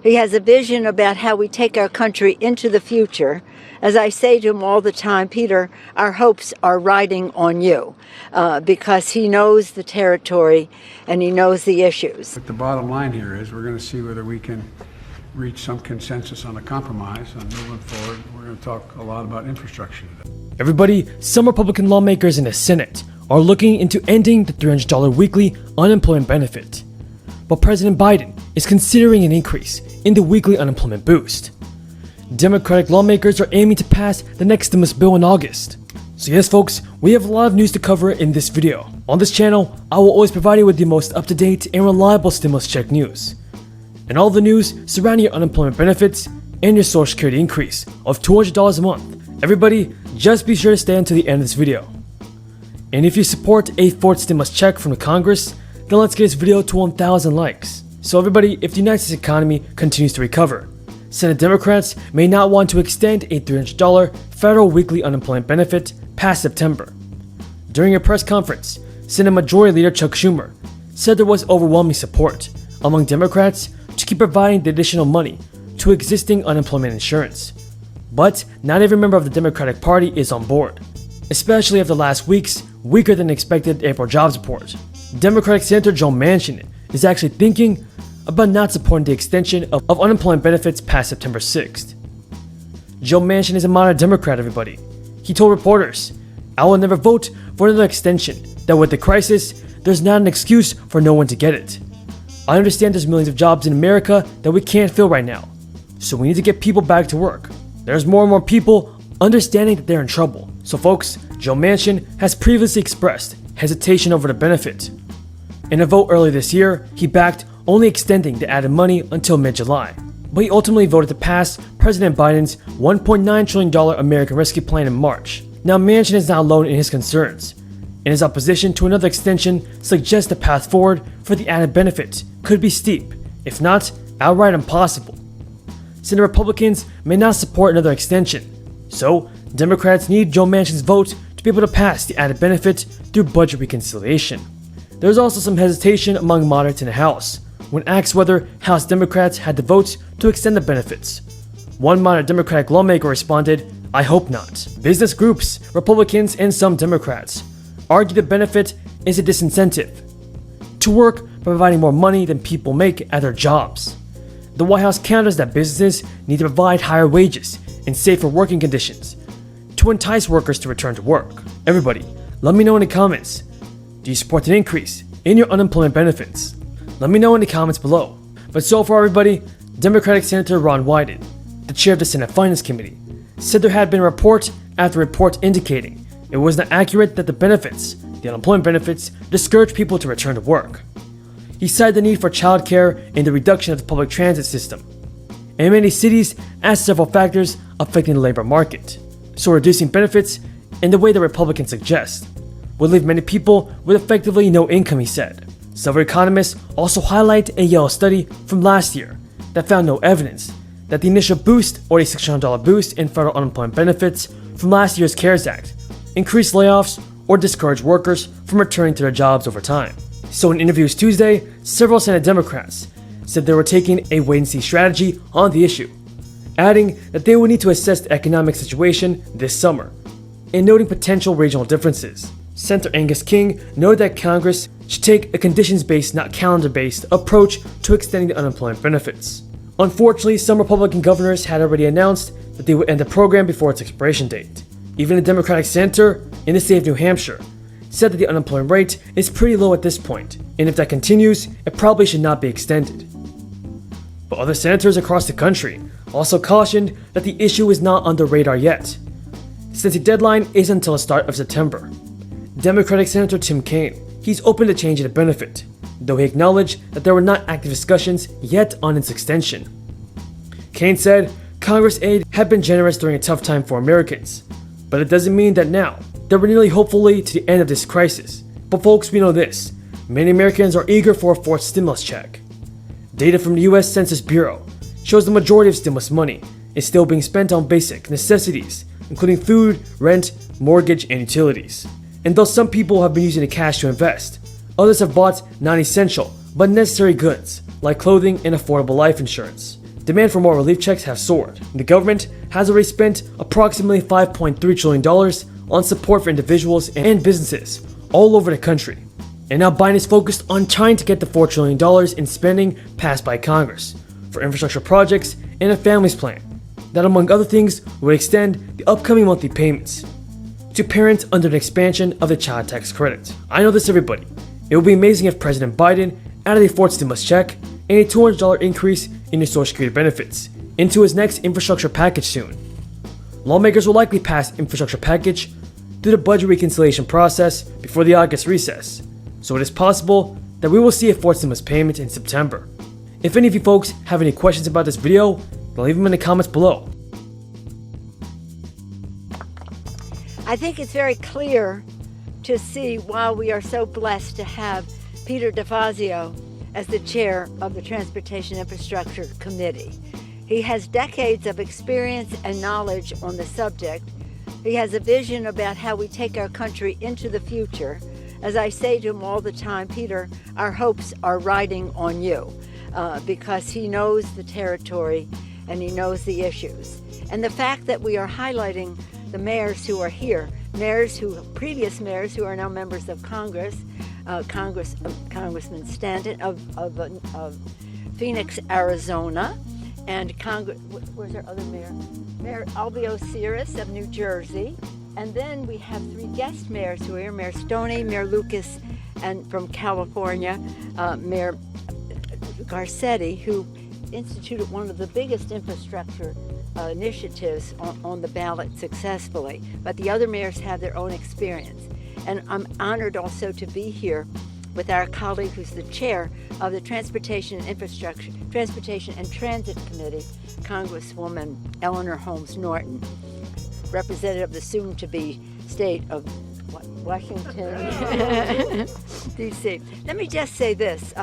He has a vision about how we take our country into the future. As I say to him all the time, Peter, our hopes are riding on you, because he knows the territory and he knows the issues. But the bottom line here is we're going to see whether we can reach some consensus on a compromise. And moving forward, we're going to talk a lot about infrastructure today. Everybody, some Republican lawmakers in the Senate are looking into ending the $300 weekly unemployment benefit. But President Biden is considering an increase in the weekly unemployment boost. Democratic lawmakers are aiming to pass the next stimulus bill in August. So yes folks, we have a lot of news to cover in this video. On this channel, I will always provide you with the most up-to-date and reliable stimulus check news. And all the news surrounding your unemployment benefits and your Social Security increase of $200 a month. Everybody, just be sure to stay until the end of this video. And if you support a fourth stimulus check from the Congress, then let's get this video to 1,000 likes. So everybody, if the United States economy continues to recover, Senate Democrats may not want to extend a $300 federal weekly unemployment benefit past September. During a press conference, Senate Majority Leader Chuck Schumer said there was overwhelming support among Democrats to keep providing the additional money to existing unemployment insurance. But not every member of the Democratic Party is on board, especially after last week's weaker than expected April jobs report. Democratic Senator Joe Manchin is actually thinking about not supporting the extension of unemployment benefits past September 6th. Joe Manchin is a moderate Democrat, everybody. He told reporters, "I will never vote for another extension, that with the crisis, there's not an excuse for no one to get it. I understand there's millions of jobs in America that we can't fill right now, so we need to get people back to work. There's more and more people understanding that they're in trouble." So folks, Joe Manchin has previously expressed hesitation over the benefit. In a vote earlier this year, he backed only extending the added money until mid-July, but he ultimately voted to pass President Biden's $1.9 trillion American Rescue Plan in March. Now Manchin is not alone in his concerns, and his opposition to another extension suggests the path forward for the added benefit could be steep, if not outright impossible. Senate Republicans may not support another extension, so Democrats need Joe Manchin's vote to be able to pass the added benefit through budget reconciliation. There's also some hesitation among moderates in the House when asked whether House Democrats had the votes to extend the benefits. One moderate Democratic lawmaker responded, "I hope not." Business groups, Republicans, and some Democrats argue the benefit is a disincentive to work by providing more money than people make at their jobs. The White House counters that businesses need to provide higher wages and safer working conditions to entice workers to return to work. Everybody, let me know in the comments. Do you support an increase in your unemployment benefits? Let me know in the comments below. But so far everybody, Democratic Senator Ron Wyden, the chair of the Senate Finance Committee, said there had been report after report indicating it was not accurate that the benefits, the unemployment benefits, discourage people to return to work. He cited the need for childcare and the reduction of the public transit system, and many cities as several factors affecting the labor market. So reducing benefits in the way the Republicans suggest would leave many people with effectively no income, he said. Several economists also highlight a Yale study from last year that found no evidence that the initial boost or a $600 boost in federal unemployment benefits from last year's CARES Act increased layoffs or discouraged workers from returning to their jobs over time. So in interviews Tuesday, several Senate Democrats said they were taking a wait-and-see strategy on the issue, adding that they would need to assess the economic situation this summer, and noting potential regional differences. Senator Angus King noted that Congress should take a conditions-based, not calendar-based, approach to extending the unemployment benefits. Unfortunately, some Republican governors had already announced that they would end the program before its expiration date. Even a Democratic senator in the state of New Hampshire said that the unemployment rate is pretty low at this point, and if that continues, it probably should not be extended. But other senators across the country also cautioned that the issue is not on the radar yet, since the deadline is until the start of September. Democratic Senator Tim Kaine, he's open to changing the benefit, though he acknowledged that there were not active discussions yet on its extension. Kaine said Congress aid had been generous during a tough time for Americans, but it doesn't mean that now that we're nearly hopefully to the end of this crisis. But folks, we know this, many Americans are eager for a fourth stimulus check. Data from the US Census Bureau shows the majority of stimulus money is still being spent on basic necessities, including food, rent, mortgage, and utilities. And though some people have been using the cash to invest, others have bought non-essential but necessary goods like clothing and affordable life insurance. Demand for more relief checks have soared. The government has already spent approximately $5.3 trillion on support for individuals and businesses all over the country. And now Biden is focused on trying to get the $4 trillion in spending passed by Congress for infrastructure projects and a families plan that, among other things, would extend the upcoming monthly payments to parents under an expansion of the child tax credit. I know this, everybody. It would be amazing if President Biden added a fourth stimulus check and a $200 increase in his Social Security benefits into his next infrastructure package soon. Lawmakers will likely pass infrastructure package through the budget reconciliation process before the August recess, so it is possible that we will see a fourth stimulus payment in September. If any of you folks have any questions about this video, then leave them in the comments below. I think it's very clear to see why we are so blessed to have Peter DeFazio as the chair of the Transportation Infrastructure Committee. He has decades of experience and knowledge on the subject. He has a vision about how we take our country into the future. As I say to him all the time, Peter, our hopes are riding on you because he knows the territory and he knows the issues. And the fact that we are highlighting the mayors who are here, previous mayors who are now members of Congress, Congressman Stanton of Phoenix, Arizona, and where's our other mayor? Mayor Albio Cirrus of New Jersey. And then we have three guest mayors who are here, Mayor Stoney, Mayor Lucas, and from California, Mayor Garcetti, who instituted one of the biggest infrastructure initiatives on the ballot successfully. But the other mayors have their own experience. And I'm honored also to be here with our colleague who's the chair of the Transportation and Transit Committee, Congresswoman Eleanor Holmes Norton, representative of the soon-to-be state of Washington, D.C. Let me just say this.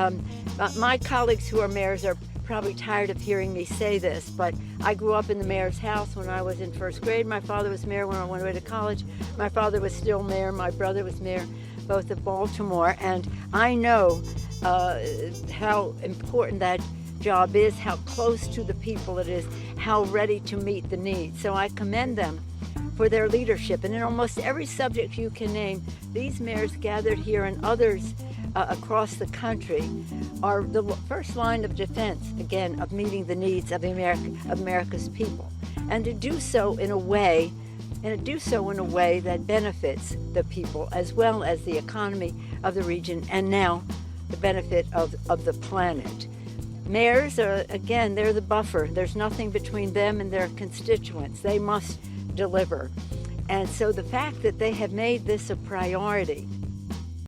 My colleagues who are mayors are probably tired of hearing me say this, but I grew up in the mayor's house when I was in first grade. My father was mayor when I went away to college. My father was still mayor. My brother was mayor, both of Baltimore. And I know how important that job is, how close to the people it is, how ready to meet the needs. So I commend them for their leadership. And in almost every subject you can name, these mayors gathered here and others across the country are the first line of defense, again, of meeting the needs of America's people. And to do so in a way that benefits the people as well as the economy of the region and now the benefit of the planet. Mayors are, again, they're the buffer. There's nothing between them and their constituents. They must deliver. And so the fact that they have made this a priority